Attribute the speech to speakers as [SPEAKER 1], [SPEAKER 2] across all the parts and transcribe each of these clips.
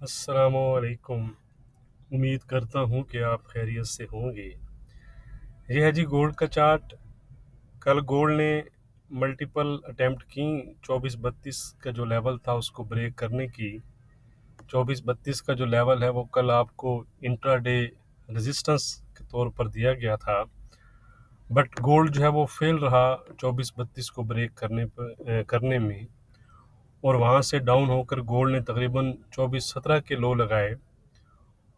[SPEAKER 1] अस्सलामुअलैकुम। उम्मीद करता हूँ कि आप खैरियत से होंगे। ये है जी गोल्ड का चार्ट। कल गोल्ड ने मल्टीपल अटेम्प्ट की 24-32 का जो लेवल था उसको ब्रेक करने की। 24-32 का जो लेवल है वो कल आपको इंट्राडे रेजिस्टेंस के तौर पर दिया गया था, बट गोल्ड जो है वो फेल रहा 24-32 को ब्रेक करने में, और वहाँ से डाउन होकर गोल्ड ने तकरीबन 24-17 के लो लगाए,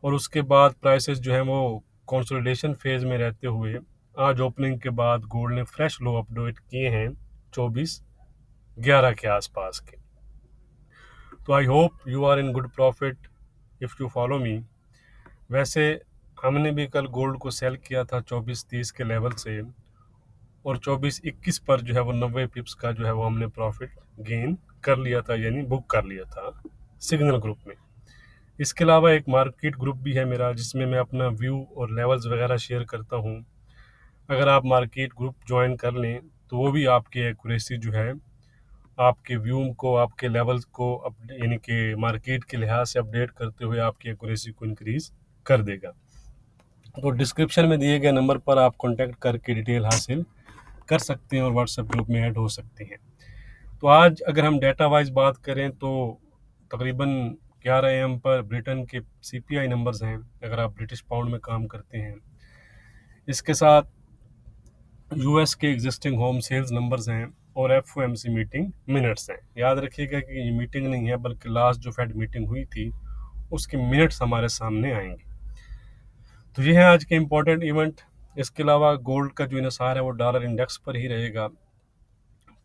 [SPEAKER 1] और उसके बाद प्राइसेस जो हैं वो कंसोलिडेशन फेज में रहते हुए आज ओपनिंग के बाद गोल्ड ने फ्रेश लो अपडेट किए हैं 24-11 के आसपास के। तो I hope you are in good profit if you follow me. वैसे हमने भी कल गोल्ड को सेल किया था 24-30 के लेवल से, और 24-21 पर जो है वो 90 पिप्स का जो है वो हमने प्रॉफिट गेन कर लिया था, यानी बुक कर लिया था सिग्नल ग्रुप में। इसके अलावा एक मार्केट ग्रुप भी है मेरा जिसमें मैं अपना व्यू और लेवल्स वगैरह शेयर करता हूँ। अगर आप मार्केट ग्रुप ज्वाइन कर लें तो वो भी आपकी एक्यूरेसी जो है, आपके व्यू को, आपके लेवल्स को यानी कि मार्केट के लिहाज से अपडेट करते हुए आपकी एक्यूरेसी को इंक्रीज कर देगा। तो डिस्क्रिप्शन में दिए गए नंबर पर आप कॉन्टैक्ट करके डिटेल हासिल कर सकते हैं और व्हाट्सएप ग्रुप में ऐड हो सकते हैं। तो आज अगर हम डेटा वाइज बात करें तो तकरीबन 11 AM पर ब्रिटेन के CPI नंबर्स हैं, अगर आप ब्रिटिश पाउंड में काम करते हैं। इसके साथ US के एग्जिस्टिंग होम सेल्स नंबर्स हैं और FOMC मीटिंग मिनट्स हैं। याद रखिएगा कि ये मीटिंग नहीं है, बल्कि लास्ट जो फेड मीटिंग हुई थी उसके मिनट्स हमारे सामने आएंगे। तो ये है आज के इम्पोर्टेंट इवेंट। इसके अलावा गोल्ड का जो इन्हिसार है वो डॉलर इंडेक्स पर ही रहेगा।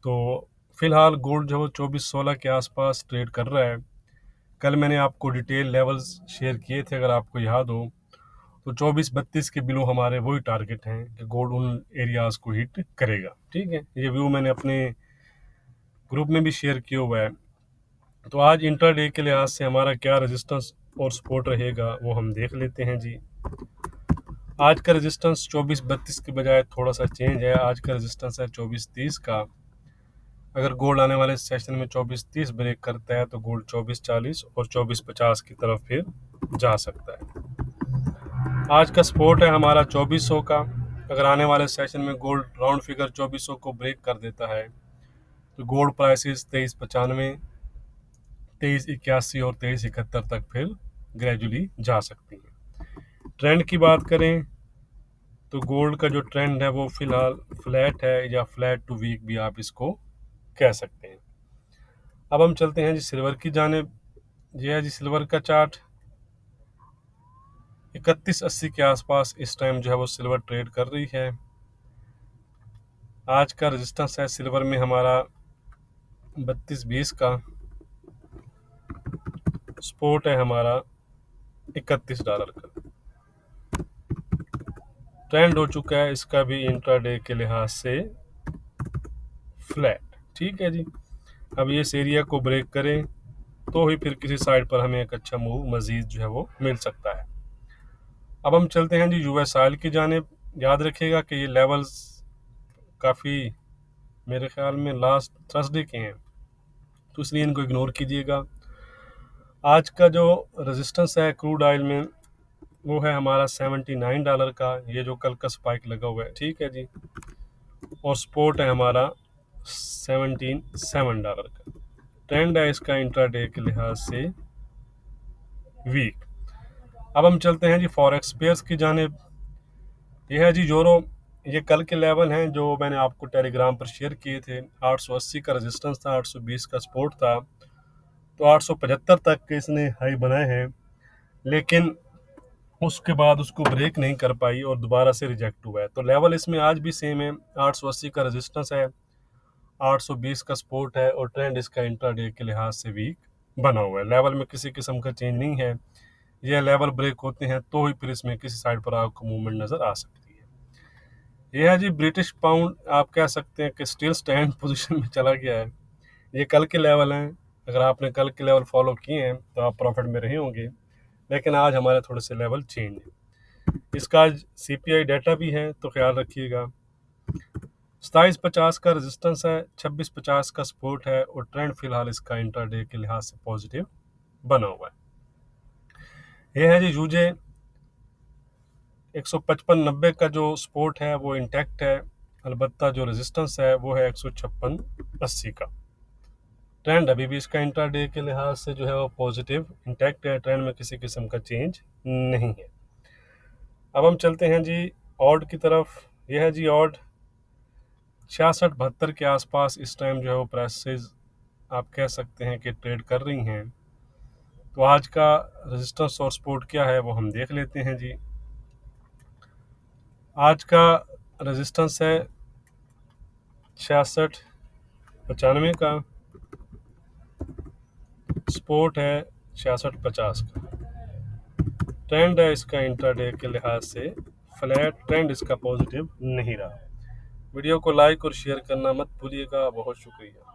[SPEAKER 1] तो फिलहाल गोल्ड जो 2416 के आसपास ट्रेड कर रहा है। कल मैंने आपको डिटेल लेवल्स शेयर किए थे, अगर आपको याद हो तो 24-32 के बिलो हमारे वही टारगेट हैं कि गोल्ड उन एरियाज को हिट करेगा। ठीक है, ये व्यू मैंने अपने ग्रुप में भी शेयर किया हुआ है। तो आज इंट्राडे के लिहाज से हमारा क्या रेजिस्टेंस और सपोर्ट रहेगा वो हम देख लेते हैं जी। आज का रेजिस्टेंस 24-32 के बजाय थोड़ा सा चेंज है। आज का रेजिस्टेंस है 24-30 का। अगर गोल्ड आने वाले सेशन में 24-30 ब्रेक करता है तो गोल्ड 24-40 और 24-50 की तरफ फिर जा सकता है। आज का सपोर्ट है हमारा 2400 का। अगर आने वाले सेशन में गोल्ड राउंड फिगर 2400 को ब्रेक कर देता है तो गोल्ड प्राइसेस 2395, 2381 और 2371 तक फिर ग्रेजुअली जा सकती हैं। ट्रेंड की बात करें तो गोल्ड का जो ट्रेंड है वो फिलहाल फ्लैट है, या फ्लैट टू वीक भी आप इसको कह सकते हैं। अब हम चलते हैं जी सिल्वर की जानिब। ये है जी सिल्वर का चार्ट। 3180 के आसपास इस टाइम जो है वो सिल्वर ट्रेड कर रही है। आज का रेजिस्टेंस है सिल्वर में हमारा 3220 का। सपोर्ट है हमारा $31 का। ट्रेंड हो चुका है इसका भी इंट्राडे के लिहाज से फ्लैट। ठीक है जी, अब ये इस एरिया को ब्रेक करें तो ही फिर किसी साइड पर हमें एक अच्छा मूव मजीद जो है वो मिल सकता है। अब हम चलते हैं जी यूएस ऑयल की जानिब। याद रखिएगा कि ये लेवल्स काफ़ी मेरे ख्याल में लास्ट थर्सडे के हैं, तो इसलिए इनको इग्नोर कीजिएगा। आज का जो रेजिस्टेंस है क्रूड ऑयल में वो है हमारा $79 का, ये जो कल का स्पाइक लगा हुआ है। ठीक है जी, और सपोर्ट है हमारा $77 का। ट्रेंड है इसका इंट्राडे के लिहाज से वीक। अब हम चलते हैं जी फॉरेक्स पेयर्स की जानिब। यह है जी यूरो। ये कल के लेवल हैं जो मैंने आपको टेलीग्राम पर शेयर किए थे। 880 का रेजिस्टेंस था, 820 का सपोर्ट था, तो 875 तक के इसने हाई बनाए हैं, लेकिन उसके बाद उसको ब्रेक नहीं कर पाई और दोबारा से रिजेक्ट हुआ है। तो लेवल इसमें आज भी सेम है। 880 का रेजिस्टेंस है, 820 का सपोर्ट है, और ट्रेंड इसका इंट्राडे के लिहाज से वीक बना हुआ है। लेवल में किसी किस्म का चेंज नहीं है। ये लेवल ब्रेक होते हैं तो ही फिर इसमें किसी साइड पर आपको मूवमेंट नज़र आ सकती है। यह है जी ब्रिटिश पाउंड। आप कह सकते हैं कि स्टिल स्टैंड पोजीशन में चला गया है। ये कल के लेवल हैं। अगर आपने कल के लेवल फॉलो किए हैं तो आप प्रॉफिट में रहे होंगे, लेकिन आज हमारे थोड़े से लेवल चेंज है। इसका आज CPI डाटा भी है, तो ख्याल रखिएगा। 2750 का रेजिस्टेंस है, 2650 का सपोर्ट है, और ट्रेंड फिलहाल इसका इंट्राडे के लिहाज से पॉजिटिव बना हुआ है। ये है जी यूजे 155.90 का जो सपोर्ट है वो इंटैक्ट है, अलबत्ता जो रेजिस्टेंस है वो है 156.80 का। ट्रेंड अभी भी इसका इंट्राडे के लिहाज से जो है वो पॉजिटिव इंटैक्ट है, ट्रेंड में किसी किस्म का चेंज नहीं है। अब हम चलते हैं जी ऑड की तरफ। यह है जी ऑड 66-72 के आसपास इस टाइम जो है वो प्राइसेस आप कह सकते हैं कि ट्रेड कर रही हैं। तो आज का रेजिस्टेंस और सपोर्ट क्या है वो हम देख लेते हैं जी। आज का रेजिस्टेंस है 66-95 का, सपोर्ट है 66-50 का। ट्रेंड है इसका इंट्राडे के लिहाज से फ्लैट, ट्रेंड इसका पॉजिटिव नहीं रहा। वीडियो को लाइक और शेयर करना मत भूलिएगा। बहुत शुक्रिया।